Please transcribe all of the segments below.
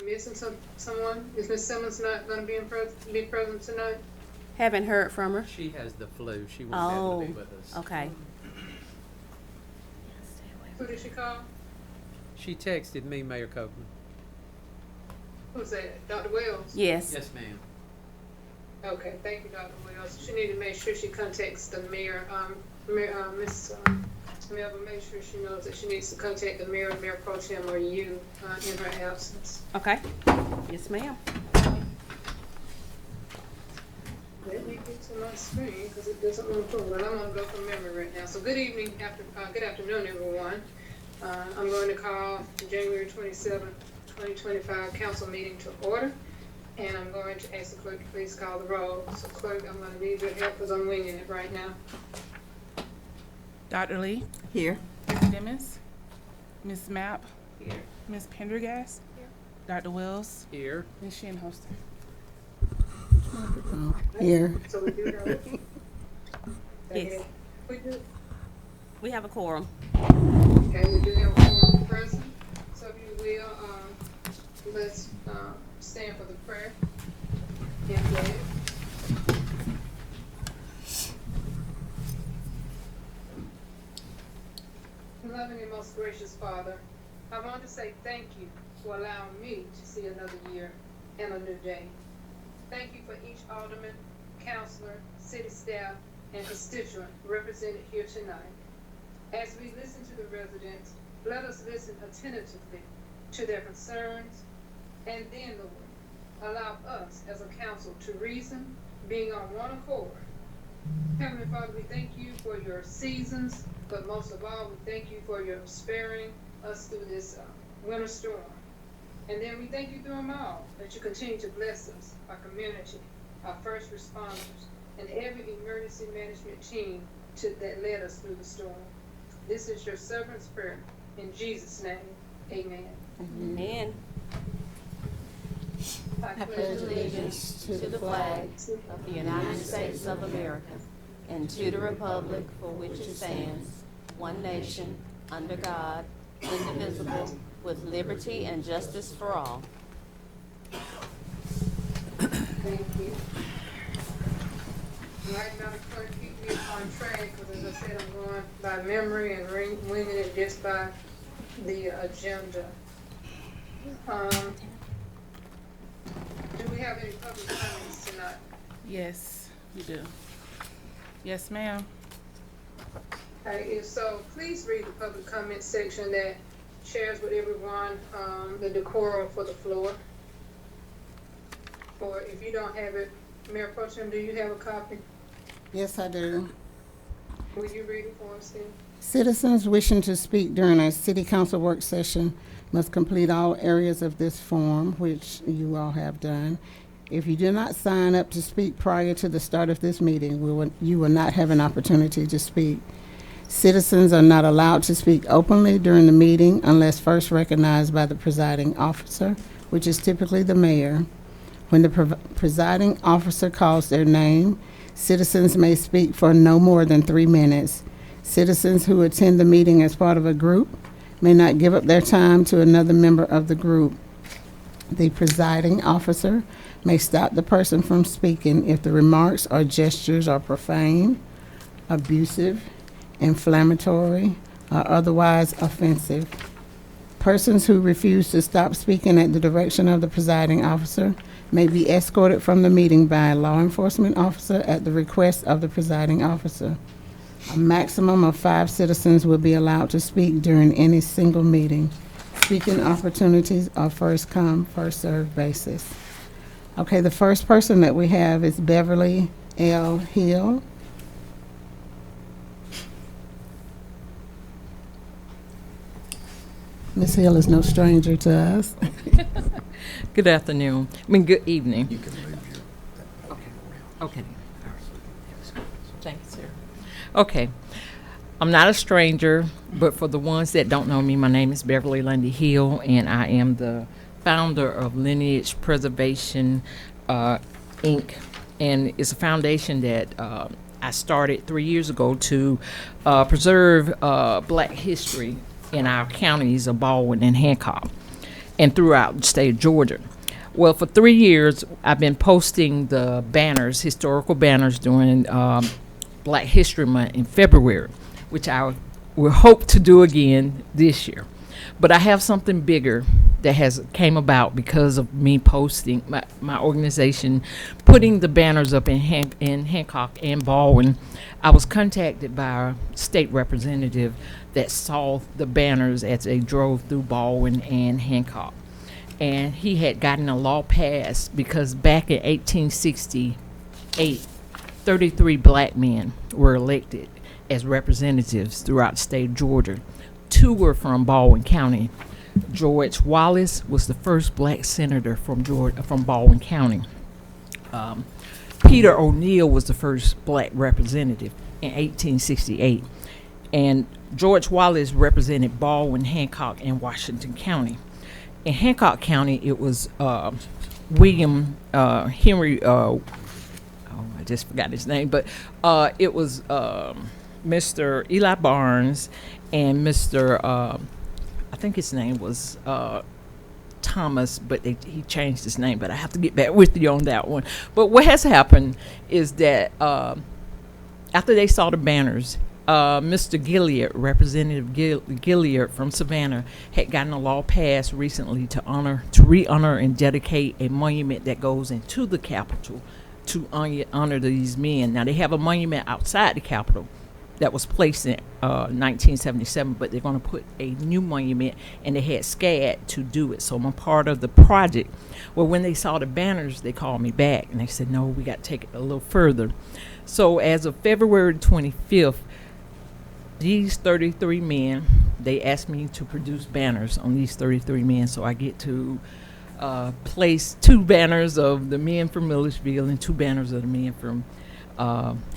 missing someone? Is Ms. Simmons not going to be present tonight? Haven't heard from her. She has the flu. She won't be able to be with us. Okay. Who did she call? She texted me, Mayor Copeland. Who's that? Dr. Wells? Yes. Yes, ma'am. Okay, thank you, Dr. Wells. She need to make sure she contacts the mayor, Miss Melvin, make sure she knows that she needs to contact the mayor, Mayor Pro Tem, or you, in her absence. Okay. Yes, ma'am. Let me get to my screen, because it doesn't want to pull, but I'm going to go from memory right now. So good afternoon, everyone. I'm going to call the January 27th, 2025 council meeting to order. And I'm going to ask the clerk to please call the roll. So clerk, I'm going to need your help because I'm winging it right now. Dr. Lee, Here. Ms. Demis, Ms. Mapp, Here. Ms. Pendergast, Dr. Wells, Here. Ms. Shinholster. Here. So we do have. Yes. We do. We have a quorum. Okay, we do have one present. So if you will, let's stand for the prayer and pledge. Loving and most gracious Father, I want to say thank you for allowing me to see another year and a new day. Thank you for each alderman, councilor, city staff, and constituent represented here tonight. As we listen to the residents, let us listen attentively to their concerns, and then, Lord, allow us as a council to reason, being on one accord. Heavenly Father, we thank you for your seasons, but most of all, we thank you for your sparing us through this winter storm. And then we thank you through them all, that you continue to bless us, our community, our first responders, and every emergency management team that led us through the storm. This is your servant's prayer. In Jesus' name, amen. Amen. I pledge allegiance to the flag of the United States of America and to the republic for which it stands, one nation, under God, indivisible, with liberty and justice for all. Thank you. Right now, the clerk keep me on track, because as I said, I'm going by memory and winging it just by the agenda. Do we have any public comments tonight? Yes, you do. Yes, ma'am. If so, please read the public comment section that shares with everyone the decorum for the floor. Or if you don't have it, Mayor Pro Tem, do you have a copy? Yes, I do. Will you read it for us then? Citizens wishing to speak during a city council work session must complete all areas of this form, which you all have done. If you do not sign up to speak prior to the start of this meeting, you will not have an opportunity to speak. Citizens are not allowed to speak openly during the meeting unless first recognized by the presiding officer, which is typically the mayor. When the presiding officer calls their name, citizens may speak for no more than 3 minutes. Citizens who attend the meeting as part of a group may not give up their time to another member of the group. The presiding officer may stop the person from speaking if the remarks or gestures are profane, abusive, inflammatory, or otherwise offensive. Persons who refuse to stop speaking at the direction of the presiding officer may be escorted from the meeting by a law enforcement officer at the request of the presiding officer. A maximum of 5 citizens will be allowed to speak during any single meeting. Speaking opportunities are first come, first served basis. Okay, the first person that we have is Beverly L. Hill. Ms. Hill is no stranger to us. Good afternoon. Good evening. You can move your okay. Thank you, sir. Okay. I'm not a stranger, but for the ones that don't know me, my name is Beverly Lundy Hill, and I am the founder of Lineage Preservation, Inc., and it's a foundation that I started 3 years ago to preserve Black history in our counties of Baldwin and Hancock. and throughout the state of Georgia. Well, for 3 years, I've been posting the banners, historical banners, during Black History Month in February, which I will hope to do again this year. But I have something bigger that has came about because of me posting my organization, putting the banners up in Hancock and Baldwin. I was contacted by a state representative that saw the banners as they drove through Baldwin and Hancock. And he had gotten a law passed because back in 1868, 33 black men were elected as representatives throughout the state of Georgia. 2 were from Baldwin County. George Wallace was the first black senator from Baldwin County. Peter O'Neill was the first black representative in 1868. And George Wallace represented Baldwin, Hancock, and Washington County. In Hancock County, it was William Henry, I just forgot his name, but it was Mr. Eli Barnes and Mr. I think his name was Thomas, but he changed his name, but I have to get back with you on that one. But what has happened is that after they saw the banners, Mr. Gilliard, Representative Gilliard from Savannah, had gotten a law passed recently to re-honor and dedicate a monument that goes into the Capitol to honor these men. Now, they have a monument outside the Capitol that was placed in 1977, but they're going to put a new monument, and they had SCAD to do it. So I'm a part of the project. Well, when they saw the banners, they called me back, and they said, no, we got to take it a little further. So as of February 25th, these 33 men, they asked me to produce banners on these 33 men, so I get to place 2 banners of the men from Milledgeville and 2 banners of the men from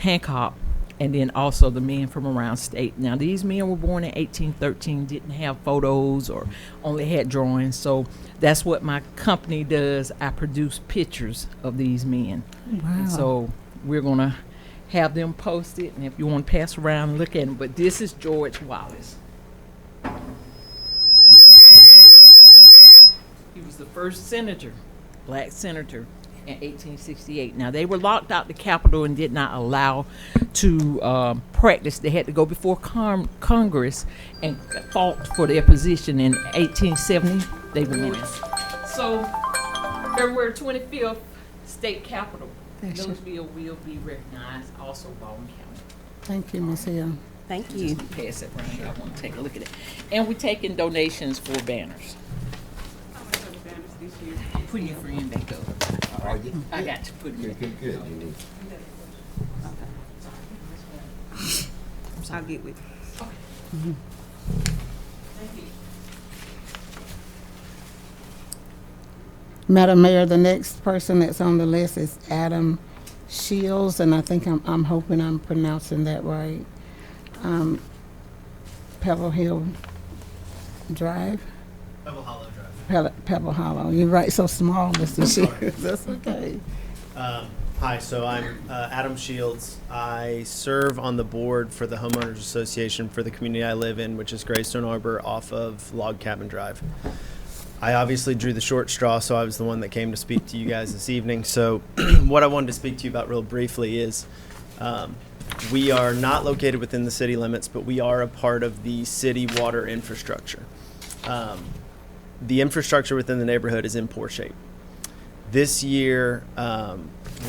Hancock, and then also the men from around state. Now, these men were born in 1813, didn't have photos or only had drawings, so that's what my company does. I produce pictures of these men. Wow. And so we're going to have them posted, and if you want to pass around and look at them. But this is George Wallace. He was the first senator, black senator, in 1868. Now, they were locked out the Capitol and did not allow to practice. They had to go before Congress and fought for their position. In 1870, they won. So, February 25th, state capitol. Milledgeville will be recognized, also Baldwin County. Thank you, Ms. Hill. Thank you. Just pass it around here. I want to take a look at it. And we're taking donations for banners. How much are the banners this year? Putting your friend back up. All right. I got to put it back. Good. I'll get with you. Madam Mayor, the next person that's on the list is Adam Shields, and I think I'm hoping I'm pronouncing that right. Pebble Hill Drive? Pebble Hollow Drive. Pebble Hollow. You're right, so small, Mr. Shields. That's okay. Hi, so I'm Adam Shields. I serve on the board for the Homeowners Association for the community I live in, which is Greystone Arbor off of Log Cabin Drive. I obviously drew the short straw, so I was the one that came to speak to you guys this evening. So what I wanted to speak to you about real briefly is we are not located within the city limits, but we are a part of the city water infrastructure. The infrastructure within the neighborhood is in poor shape. This year,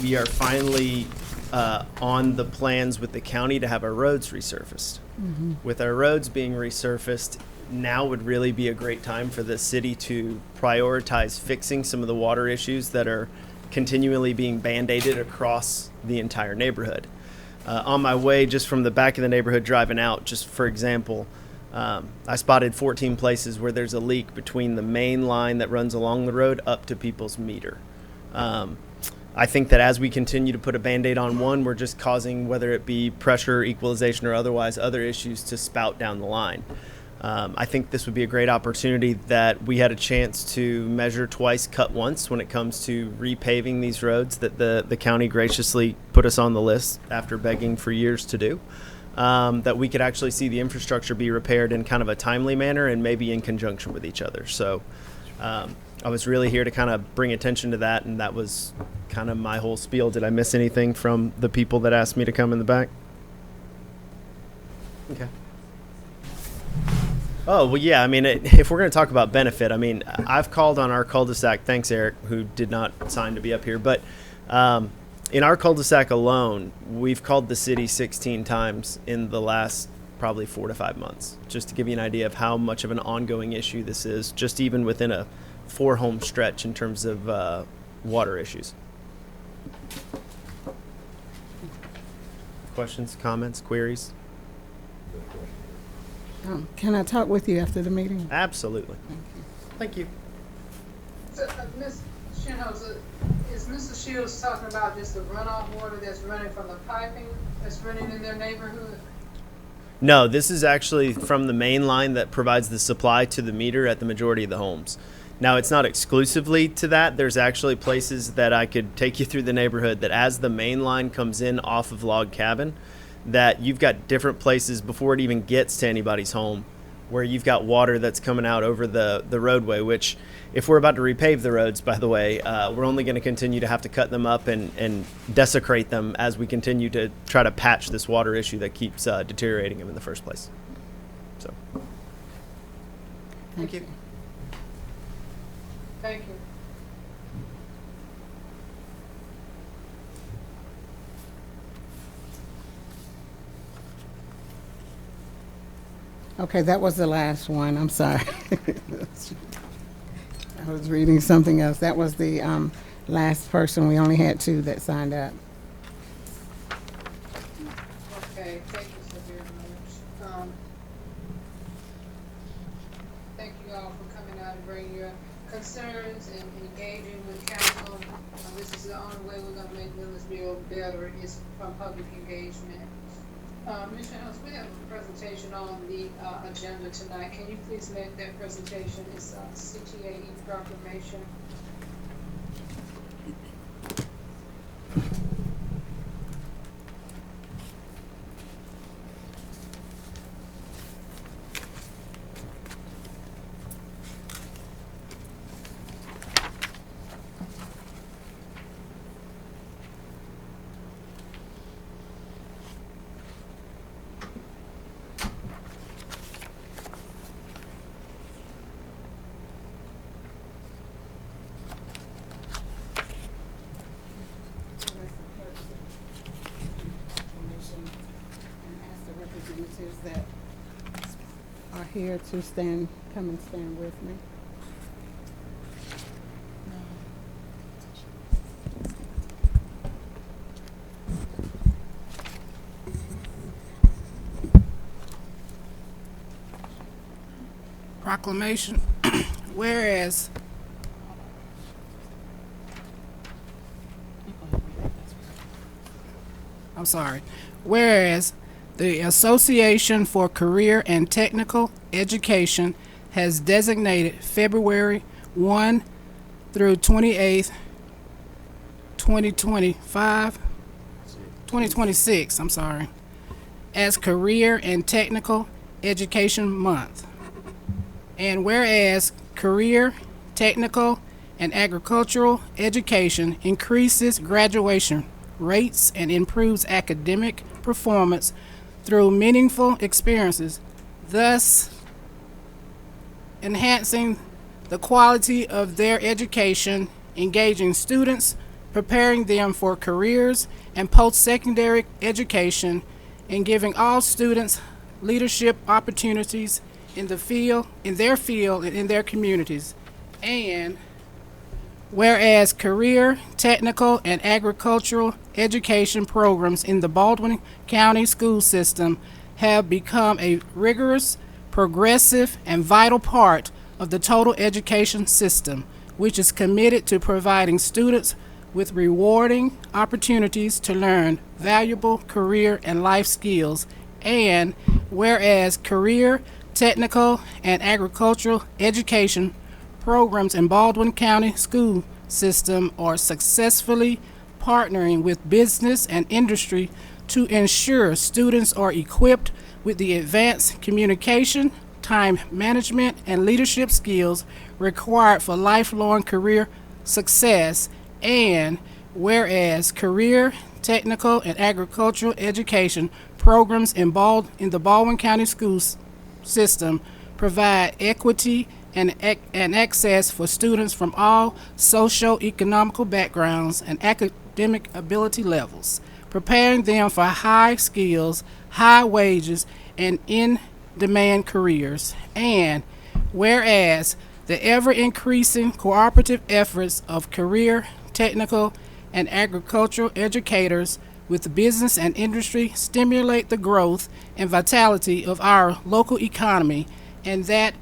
we are finally on the plans with the county to have our roads resurfaced. Mm-hmm. With our roads being resurfaced, now would really be a great time for the city to prioritize fixing some of the water issues that are continually being band-aided across the entire neighborhood. On my way, just from the back of the neighborhood driving out, just for example, I spotted 14 places where there's a leak between the main line that runs along the road up to people's meter. I think that as we continue to put a Band-Aid on one, we're just causing, whether it be pressure, equalization, or otherwise, other issues to spout down the line. I think this would be a great opportunity that we had a chance to measure twice, cut once when it comes to repaving these roads that the county graciously put us on the list after begging for years to do. That we could actually see the infrastructure be repaired in kind of a timely manner and maybe in conjunction with each other. So I was really here to kind of bring attention to that, and that was kind of my whole spiel. Did I miss anything from the people that asked me to come in the back? Okay. Oh, well, yeah, I mean, if we're going to talk about benefit, I mean, I've called on our cul-de-sac, thanks, Eric, who did not sign to be up here, but in our cul-de-sac alone, we've called the city 16 times in the last probably 4 to 5 months, just to give you an idea of how much of an ongoing issue this is, just even within a 4-home stretch in terms of water issues. Questions, comments, queries? Can I talk with you after the meeting? Absolutely. Thank you. So, Ms. Shinhouser, is Mr. Shields talking about just the runoff water that's running from the piping that's running in their neighborhood? No, this is actually from the main line that provides the supply to the meter at the majority of the homes. Now, it's not exclusively to that. There's actually places that I could take you through the neighborhood that as the main line comes in off of Log Cabin, that you've got different places before it even gets to anybody's home where you've got water that's coming out over the roadway, which if we're about to repave the roads, by the way, we're only going to continue to have to cut them up and desecrate them as we continue to try to patch this water issue that keeps deteriorating them in the first place. So, Thank you. Thank you. Okay, that was the last one. I'm sorry. I was reading something else. That was the last person. We only had 2 that signed up. Okay, thank you so very much. Thank you all for coming out and bringing your concerns and engaging with council. This is the only way we're gonna make Milledgeville better is from public engagement. Ms. House, we have a presentation on the agenda tonight. Can you please make that presentation? It's CTAE proclamation. That are here to come and stand with me. Proclamation. Whereas the Association for Career and Technical Education has designated February 1 through 28th, 2026, as Career and Technical Education Month. And whereas career, technical, and agricultural education increases graduation rates and improves academic performance through meaningful experiences, thus enhancing the quality of their education, engaging students, preparing them for careers and post-secondary education, and giving all students leadership opportunities in their field, and in their communities. And whereas career, technical, and agricultural education programs in the Baldwin County school system have become a rigorous, progressive, and vital part of the total education system, which is committed to providing students with rewarding opportunities to learn valuable career and life skills. And whereas career, technical, and agricultural education programs in Baldwin County school system are successfully partnering with business and industry to ensure students are equipped with the advanced communication, time management, and leadership skills required for lifelong career success, and whereas career, technical, and agricultural education programs in the Baldwin County Schools system provide equity and access for students from all socio-economical backgrounds and academic ability levels, preparing them for high skills, high wages, and in-demand careers. And whereas the ever-increasing cooperative efforts of career, technical, and agricultural educators with business and industry stimulate the growth and vitality of our local economy and that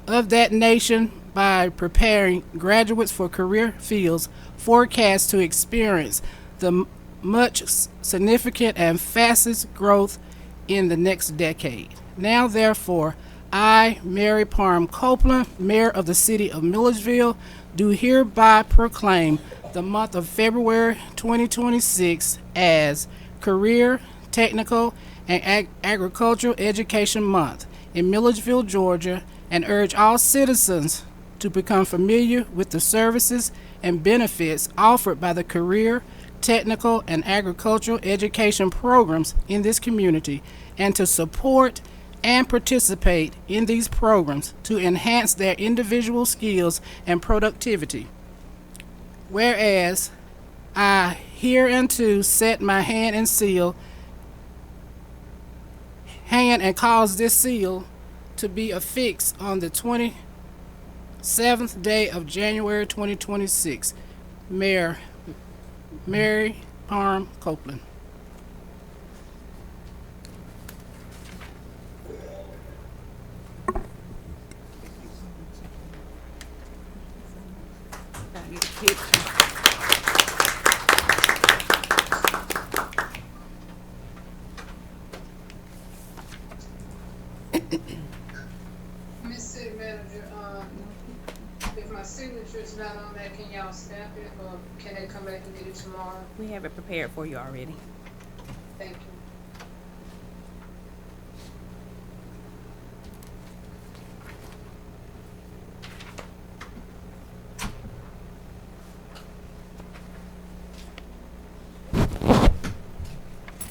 of that nation by preparing graduates for career fields forecast to experience the much significant and fastest growth in the next decade. Now, therefore, I, Mary Parham Copeland, Mayor of the City of Milledgeville, do hereby proclaim the month of February 2026 as Career, Technical, and Agricultural Education Month in Milledgeville, Georgia, and urge all citizens to become familiar with the services and benefits offered by the career, technical, and agricultural education programs in this community, and to support and participate in these programs to enhance their individual skills and productivity. Whereas I hereunto set my hand and cause this seal to be affixed on the 27th day of January 2026. Mayor Mary Parham Copeland. Miss City Manager, if my signature's not on that, can y'all stamp it, or can they come back and get it tomorrow? We have it prepared for you already. Thank you.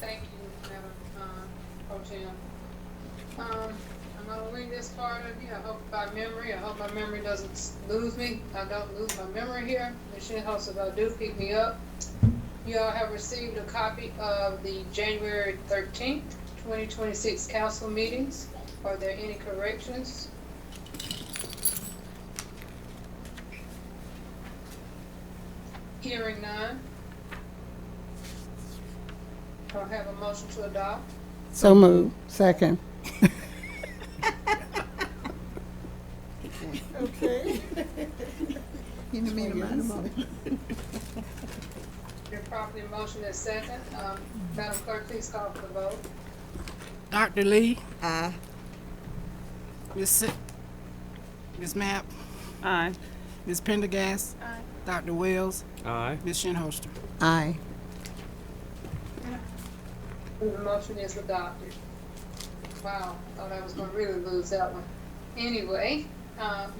Thank you, Madam Pro Tem. I'm gonna read this part of you. I hope my memory doesn't lose me. I don't lose my memory here. Machine hopes if I do, pick me up. You all have received a copy of the January 13th, 2026 council meetings. Are there any corrections? Hearing none. I'll have a motion to adopt. So moved. Second. Okay. You need me to mind them all. Your properly motion is second. Madam Clerk, please call for the vote. Dr. Lee, Aye. Ms. Mapp, Aye. Ms. Pendergast, Aye. Dr. Wells, Aye. Ms. Shinholster. Aye. The motion is adopted. Wow, thought I was gonna really lose that one. Anyway,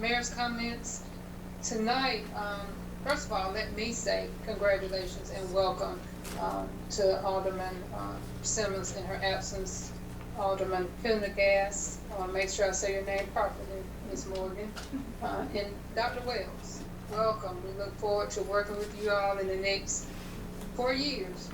mayor's comments tonight. First of all, let me say congratulations and welcome to Alderman Simmons in her absence, Alderman Pendergast. I want to make sure I say your name properly, Ms. Morgan, and Dr. Wells. Welcome. We look forward to working with you all in the next 4 years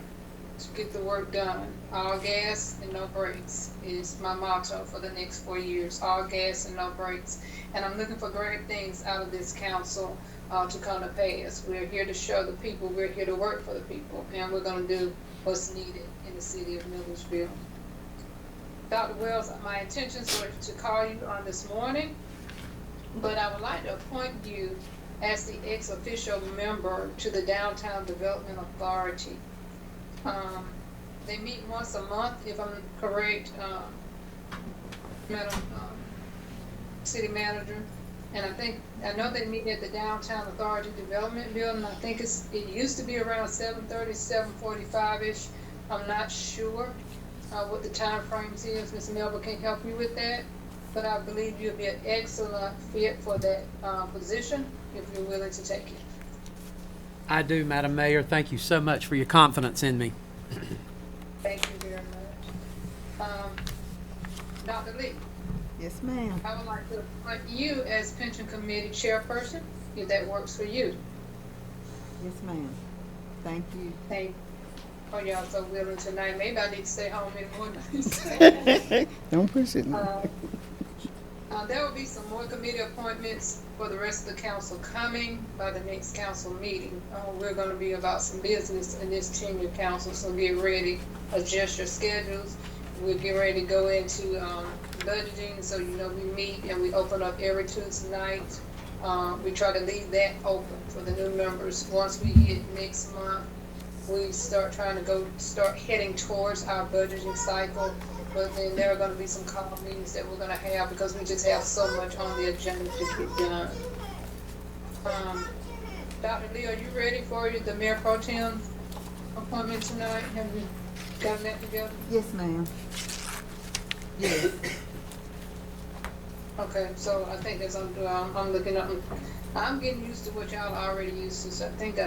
to get the work done. All gas and no brakes is my motto for the next 4 years. All gas and no brakes. And I'm looking for great things out of this council to come to pass. We're here to show the people, we're here to work for the people, and we're going to do what's needed in the city of Milledgeville. Dr. Wells, my intentions were to call you on this morning, but I would like to appoint you as the ex-official member to the Downtown Development Authority. They meet once a month, if I'm correct, Madam City Manager. And I know they meet at the Downtown Authority Development Building. I think it used to be around 7:30, 7:45-ish. I'm not sure what the time frames is. Ms. Melba can help you with that. but I believe you'll be an excellent fit for that position if you're willing to take it. I do, Madam Mayor. Thank you so much for your confidence in me. Thank you very much. Dr. Lee, Yes, ma'am. I would like to appoint you as pension committee chairperson, if that works for you. Yes, ma'am. Thank you. Hey, oh, y'all so willing tonight. Maybe I need to stay home in the morning. Don't push it. There will be some more committee appointments for the rest of the council coming by the next council meeting. We're going to be about some business in this tenure council, so get ready, adjust your schedules. We'll get ready to go into budgeting, so you know we meet and we open up every Tuesday night. We try to leave that open for the new members. Once we hit next month, we start trying to start heading towards our budgeting cycle. But then there are going to be some call meetings that we're going to have because we just have so much on the agenda to get done. Dr. Lee, are you ready for the Mayor Pro Tem appointment tonight? Have you gotten that together? Yes, ma'am. Yes. Okay, so I think that's I'm looking up. I'm getting used to what y'all already used to, so I think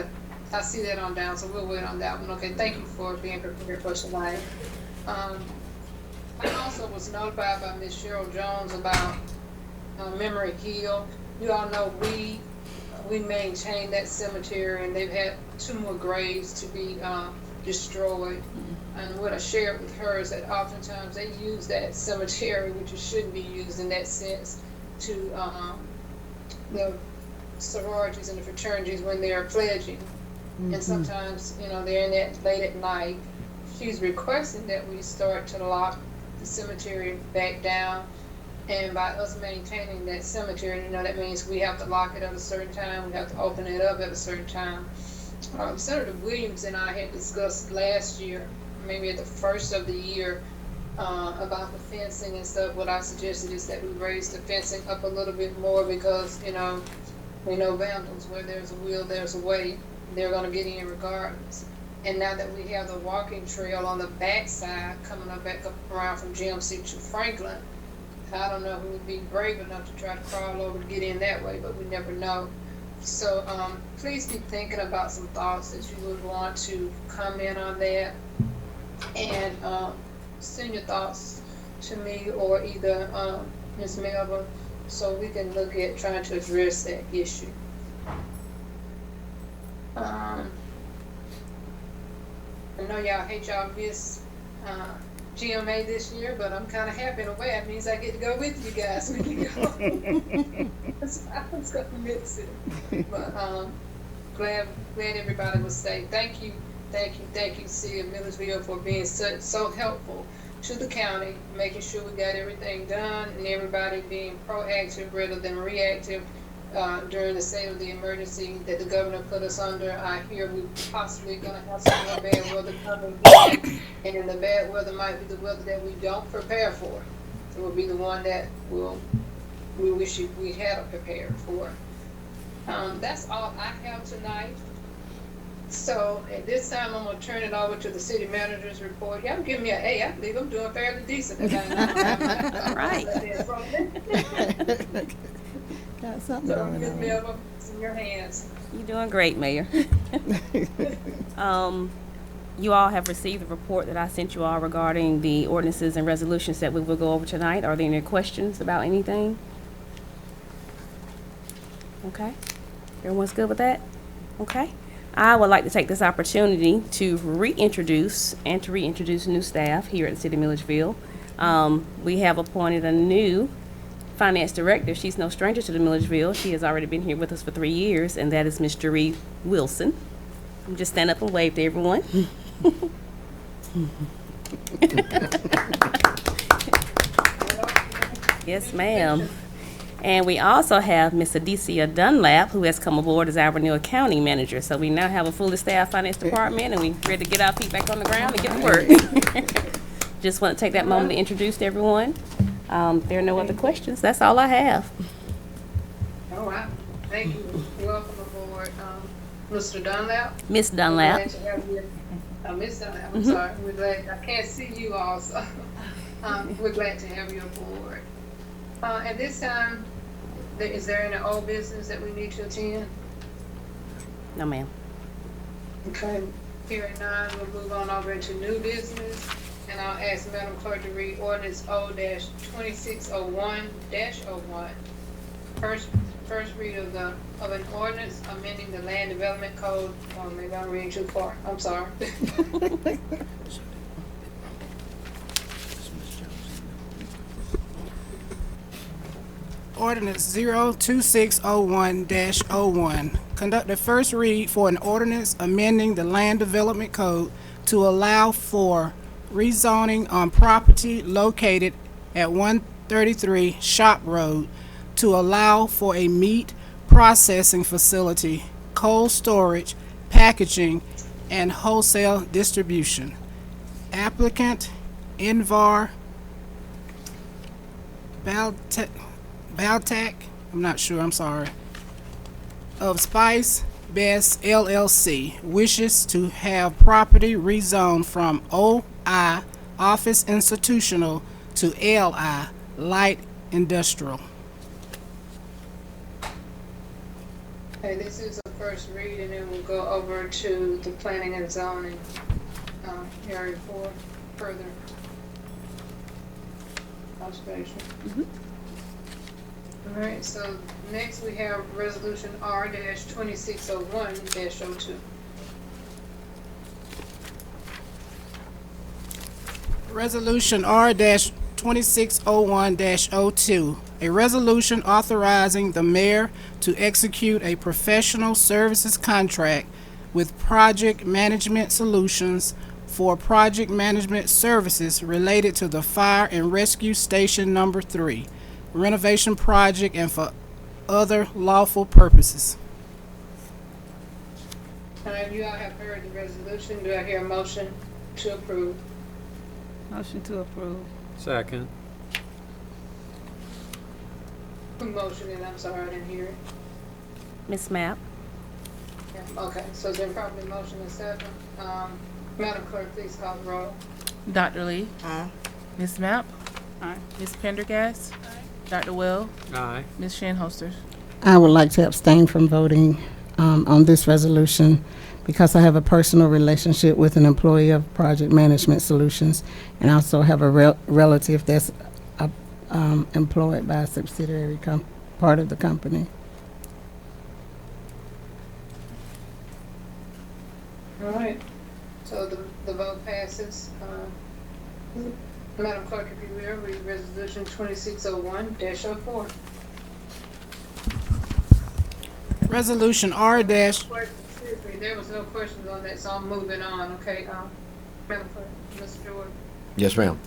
I see that on down, so we'll wait on that one. Okay, thank you for being prepared for tonight. I also was notified by Ms. Cheryl Jones about Memory Hill. You all know we maintain that cemetery, and they've had 2 more graves to be destroyed. And what I shared with her is that oftentimes they use that cemetery, which it shouldn't be used in that sense, to the sororities and the fraternities when they're pledging. And sometimes, you know, they're in that late at night. She's requesting that we start to lock the cemetery back down. And by us maintaining that cemetery, you know, that means we have to lock it at a certain time. We have to open it up at a certain time. Senator Williams and I had discussed last year, maybe at the first of the year, about the fencing and stuff. What I suggested is that we raise the fencing up a little bit more because, you know, we know vandals, where there's a will, there's a way. They're going to get in regardless. And now that we have the walking trail on the backside coming up back up around from GMC to Franklin, I don't know who would be brave enough to try to crawl over to get in that way, but we never know. So please be thinking about some thoughts that you would want to comment on that, and send your thoughts to me or either Ms. Melba, so we can look at trying to address that issue. I know y'all hate y'all miss GMA this year, but I'm kind of happy in a way. It means I get to go with you guys when you go. So I was going to miss it. But glad everybody was safe. Thank you, City of Milledgeville, for being so helpful to the county, making sure we got everything done, and everybody being proactive rather than reactive during the state of the emergency that the governor put us under. I hear we possibly going to have some more bad weather coming in, and the bad weather might be the weather that we don't prepare for. It will be the one that we wish we had prepared for. That's all I have tonight. So at this time, I'm going to turn it over to the city manager's report. Y'all give me an A. I believe I'm doing fairly decent. All right. Got something So, going Ms. on. Melba, it's in your hands. You're doing great, Mayor. You all have received the report that I sent you all regarding the ordinances and resolutions that we will go over tonight. Are there any questions about anything? Okay. Everyone's good with that? Okay. I would like to take this opportunity to reintroduce new staff here at the City of Milledgeville. We have appointed a new finance director. She's no stranger to the Milledgeville. She has already been here with us for 3 years, and that is Ms. Jeree Wilson. Just stand up and wave to everyone. Yes, ma'am. And we also have Ms. Adicia Dunlap, who has come aboard as our new accounting manager. So we now have a fully staffed finance department, and we're ready to get our feet back on the ground and get to work. Just want to take that moment to introduce everyone. There are no other questions. That's all I have. Oh, wow. Thank you. Welcome aboard, Mr. Dunlap. Miss We're Dunlap. glad to have you. Miss Dunlap, I'm sorry. We're glad. I can't see you all, so we're glad to have you aboard. At this time, is there any old business that we need to attend? No, ma'am. Okay, hearing none, we'll move on over into new business, and I'll ask Madam Clerk to read ordinance O-2601-01. First read of an ordinance amending the land development code. Oh, maybe I'm reading too far. I'm sorry. Ordinance 02601-01. Conduct the first read for an ordinance amending the Land Development Code to allow for rezoning on property located at 133 Shop Road to allow for a meat processing facility, cold storage, packaging, and wholesale distribution. Applicant Invar Baltac, I'm not sure, I'm sorry, of Spice Best LLC wishes to have property rezoned from OI Office Institutional to LI Light Industrial. Okay, this is the first read, and then we'll go over to the planning and zoning area for further observation. All right, so next we have resolution R-2601-02. Resolution R-2601-02, a resolution authorizing the mayor to execute a professional services contract with Project Management Solutions for project management services related to the Fire and Rescue Station Number 3 renovation project and for other lawful purposes. All right, you all have heard the resolution. Do I hear a motion to approve? Motion to approve. Second. Motion, and I'm sorry, I didn't hear it. Miss Mapp? Yeah, okay, so it's been properly motion and second. Madam Clerk, please call the roll. Dr. Lee? Ms. Mapp? Aye. Ms. Pendergast? Dr. Will? Aye. Ms. Shinholster? I would like to abstain from voting on this resolution because I have a personal relationship with an employee of Project Management Solutions, and also have a relative that's employed by a subsidiary part of the company. All right, so the vote passes. Madam Clerk, if you will, read resolution 2601-04. Resolution R- Excuse me, there was no questions on that, so I'm moving on, okay? Madam Clerk, Mr. Jordan, Yes, ma'am.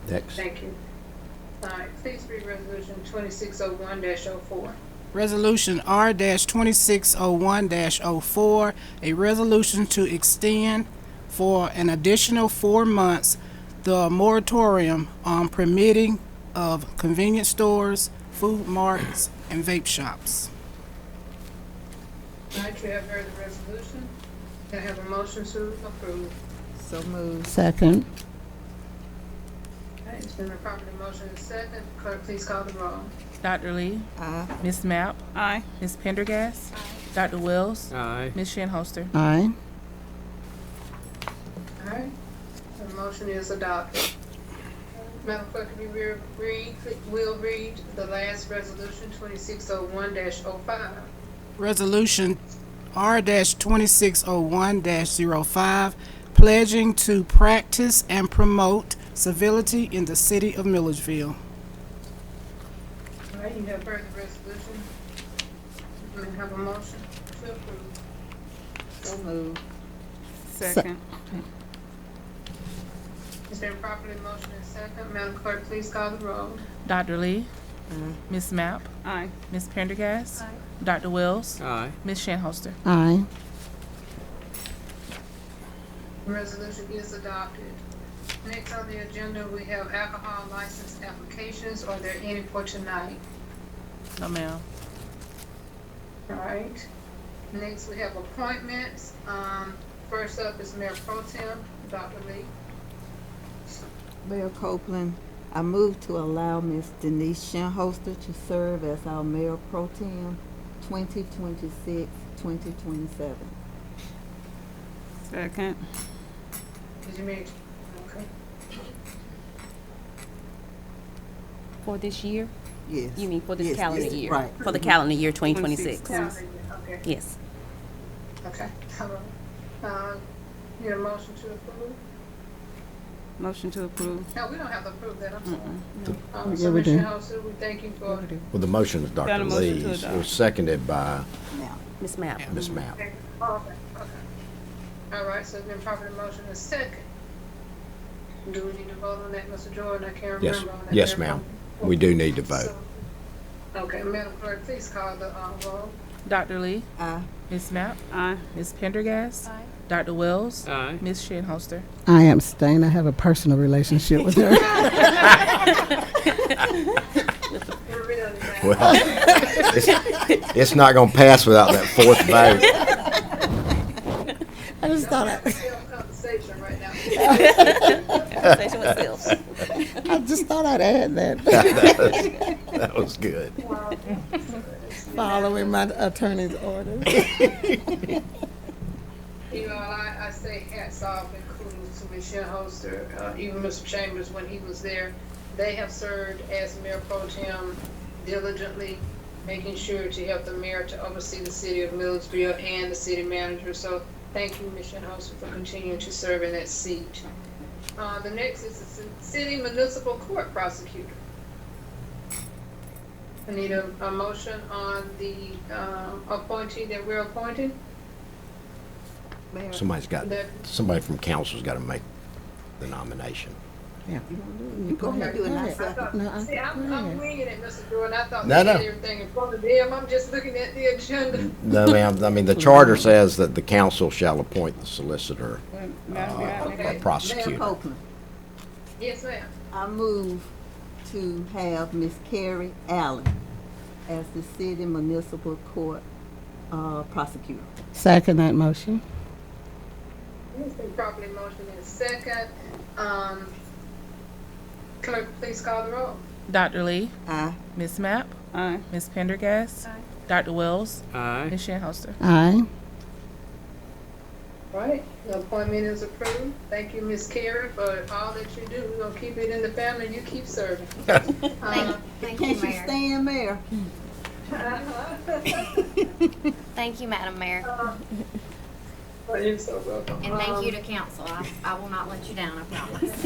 Next. thank you. All right, please read resolution 2601-04. Resolution R-2601-04, a resolution to extend for an additional 4 months the moratorium on permitting of convenience stores, food marts, and vape shops. All right, you have heard the resolution. Can I have a motion to approve? So moved. Second. Okay, it's been a properly motion and second. Clerk, please call the roll. Dr. Lee? Ms. Mapp? Aye. Ms. Pendergast? Dr. Wills? Aye. Ms. Shinholster? Aye. All right, the motion is adopted. Madam Clerk, can you will read the last resolution, 2601-05. Resolution R-2601-05, pledging to practice and promote civility in the city of Milledgeville. All right, you have heard the resolution. May I have a motion to approve? So moved. Second. It's been properly motion and second. Madam Clerk, please call the roll. Dr. Lee? Ms. Mapp? Aye. Ms. Pendergast? Dr. Wills? Aye. Ms. Shinholster? Aye. The resolution is adopted. Next on the agenda, we have alcohol license applications. Are there any for tonight? No, ma'am. All right. Next, we have appointments. First up is Mayor Pro Tem, Dr. Lee. Mayor Copeland, I move to allow Ms. Denise Shinholster to serve as our Mayor Pro Tem 2026-2027. Second. Did you mean? Okay. For this year? Yes. You mean for this Yes, calendar yes, year? right. For the calendar year 2026? Okay. Yes. Okay. All right. Need a motion to approve? Motion to approve. No, we don't have to approve that, I'm sorry. Yeah, So, we Ms. do. Shinholster, we thank you for. Well, the motion is Got Dr. a motion to Lee's. It adopt. was seconded by Ms. Mapp. Ms. Mapp. Okay. All right, so it's been properly motion and second. Do we need to vote on that, Mr. Jordan? I can't remember. Yes, on that. yes, ma'am. We do need to vote. Okay, Madam Clerk, please call the roll. Dr. Lee, Aye. Ms. Mapp, Aye. Ms. Pendergast, Dr. Wells, Aye. Ms. Shinholster. I abstain. I have a personal relationship with her. Well, it's not going to pass without that fourth vote. I just thought Conversation right now. Conversation with self. I just thought I'd add that. That was good. Following my attorney's orders. You know, I say hats off and kudos to Ms. Shinholster, even Mr. Chambers when he was there. They have served as Mayor Pro Tem diligently, making sure to help the mayor to oversee the city of Milledgeville and the city manager. So thank you, Ms. Shinholster, for continuing to serve in that seat. The next is the city municipal court prosecutor. I need a motion on the appointee that we're appointing. Mayor, Somebody from council's got to make the nomination. Yeah. you go ahead and do it, and I second. See, I'm winging it, Mr. Jordan. I thought No, we no. had everything in front of them. I'm just looking at the agenda. No, ma'am. I mean, the charter says that the council shall appoint the solicitor Okay. or prosecutor. Mayor Copeland, Yes, ma'am. I move to have Ms. Carrie Allen as the city municipal court prosecutor. Second that motion. It's been properly motioned in second. Clerk, please call the roll. Dr. Lee, Aye. Ms. Mapp, Aye. Ms. Pendergast, Dr. Wells, Aye. Ms. Shinholster. Aye. All right, the appointment is approved. Thank you, Ms. Carey, for all that you do. We're gonna keep it in the family. You keep serving. Thank you, Mayor. Stand, Mayor. Thank you, Madam Mayor, Well, you're so welcome. and thank you to council. I will not let you down, I promise.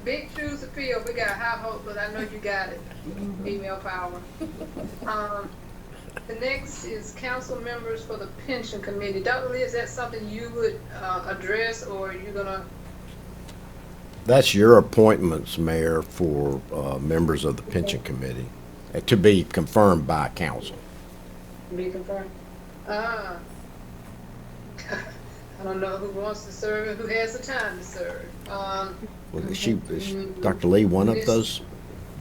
Big shoes to fill. We got high hopes, but I know you got it. Female power. The next is council members for the pension committee. Dr. Lee, is that something you would address, or are you gonna? That's your appointments, Mayor, for members of the pension committee, to be confirmed by council. Be confirmed. I don't know who wants to serve and who has the time to serve. Is Dr. Lee one of those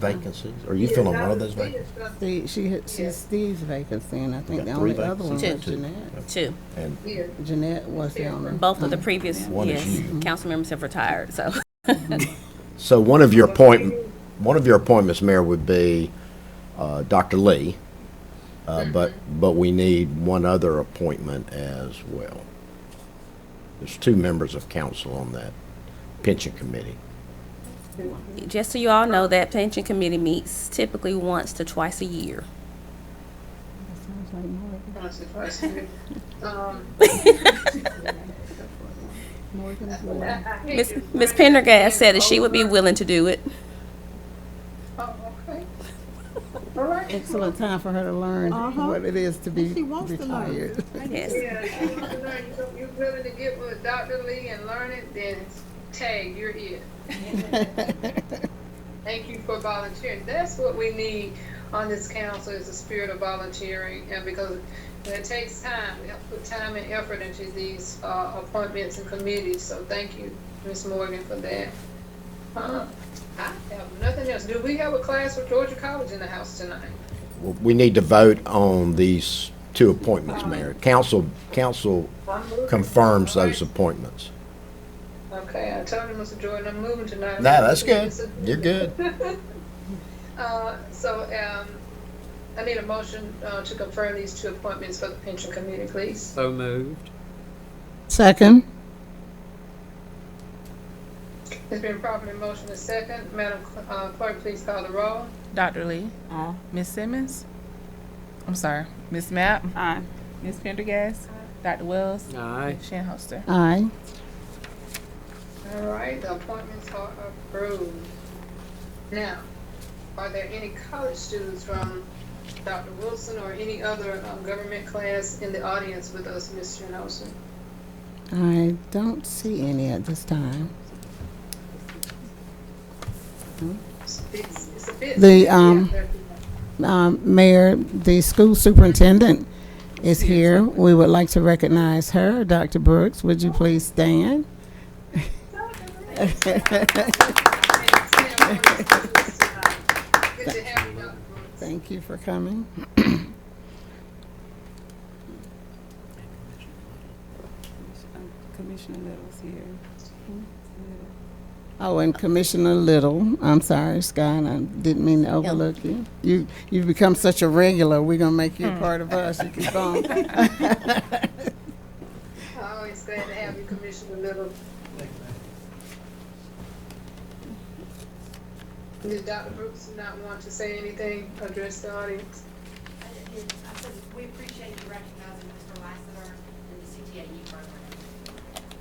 vacancies? Are you filling one of those vacancies? She's Steve's vacancy, and I think got the three only other one was vacancies? Jeanette. Two. And Jeanette was the owner. Both of the previous, One is yes, you. council members have retired, so. so one of your appointments, Mayor, would be Dr. Lee, but we need one other appointment as well. There's two members of council on that pension committee. Just so you all know, that pension committee meets typically once to twice a year. Ms. Pendergast said that she would be willing to do it. Oh, okay. All right. Excellent time for her to learn what it is to be She wants to learn. retired. Yes. Yeah, you want to learn. You're willing to get with Dr. Lee and learn it, then tag, you're it. Thank you for volunteering. That's what we need on this council, is the spirit of volunteering, and because it takes time, we have to put time and effort into these appointments and committees. So thank you, Ms. Morgan, for that. I have nothing else. Do we have a class with Georgia College in the house tonight? Well, we need to vote on these two appointments, Mayor. Council confirms those appointments. Okay, I told you, Mr. Jordan, I'm moving tonight. Nah, that's good. You're good. I need a motion to confirm these two appointments for the pension committee, please. So moved. Second. It's been properly motioned and second. Madam Clerk, please call the roll. Dr. Lee? Aye. Ms. Simmons? I'm sorry, Ms. Mapp? Aye. Ms. Pendergast? Dr. Wells? Aye. Ms. Shinholster? Aye. All right, the appointments are approved. Now, are there any college students from Dr. Wilson or any other government class in the audience with us, Ms. Shinholster? I don't see any at this time. It's a bit. Mayor, the school superintendent is here. We would like to recognize her. Dr. Brooks, would you please stand? Good to have you, Dr. Brooks. Thank you for coming. Commissioner Little's here. Oh, and Commissioner Little, I'm sorry, Scott, I didn't mean to overlook you. You've become such a regular, we're gonna make you a part of us. You keep on. Always glad to have you, Commissioner Little. Did Dr. Brooks not want to say anything, address the audience? I said we appreciate you recognizing Mr. Lassiter in the CTAE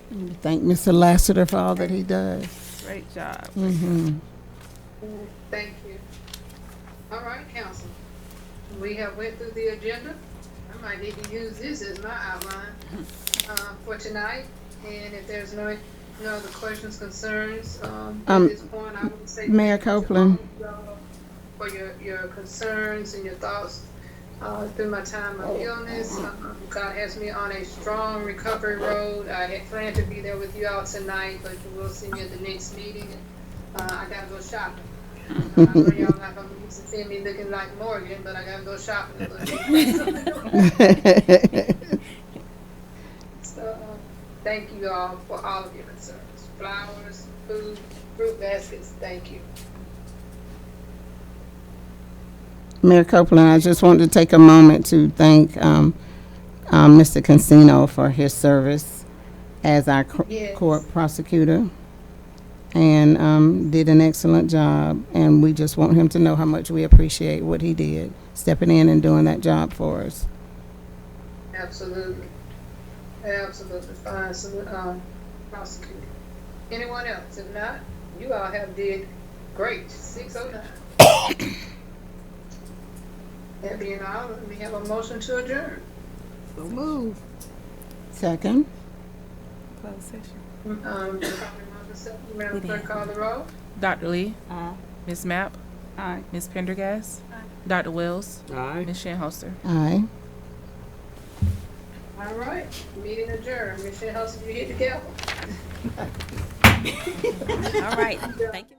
program. Thank Mr. Lassiter for all that he does. Great job. Mm-hmm. Thank you. All right, council. We have went through the agenda. I might need to use this as my outline for tonight. And if there's no other questions, concerns, at this point, I would say Mayor Copeland. For your concerns and your thoughts through my time of illness. God has me on a strong recovery road. I had planned to be there with you all tonight, but you will see me at the next meeting. I gotta go shopping. I know y'all not gonna see me looking like Morgan, but I gotta go shopping a little bit. So, thank you all for all of your concerns. Flowers, food, fruit baskets, thank you. Mayor Copeland, I just wanted to take a moment to thank Mr. Cassino for his service as our court prosecutor, and did an excellent job. And we just want him to know how much we appreciate what he did, stepping in and doing that job for us. Absolutely. Absolutely fine, prosecutor. Anyone else? If not, you all have did great. 609. That being all, we have a motion to adjourn. So move. Second. Closed session. Madam Clerk, call the roll. Dr. Lee? Aye. Ms. Mapp? Aye. Ms. Pendergast? Dr. Wells? Aye. Ms. Shinholster? Aye. All right, meeting adjourned. Ms. Shinholster, you hit the gavel. All right. Thank you.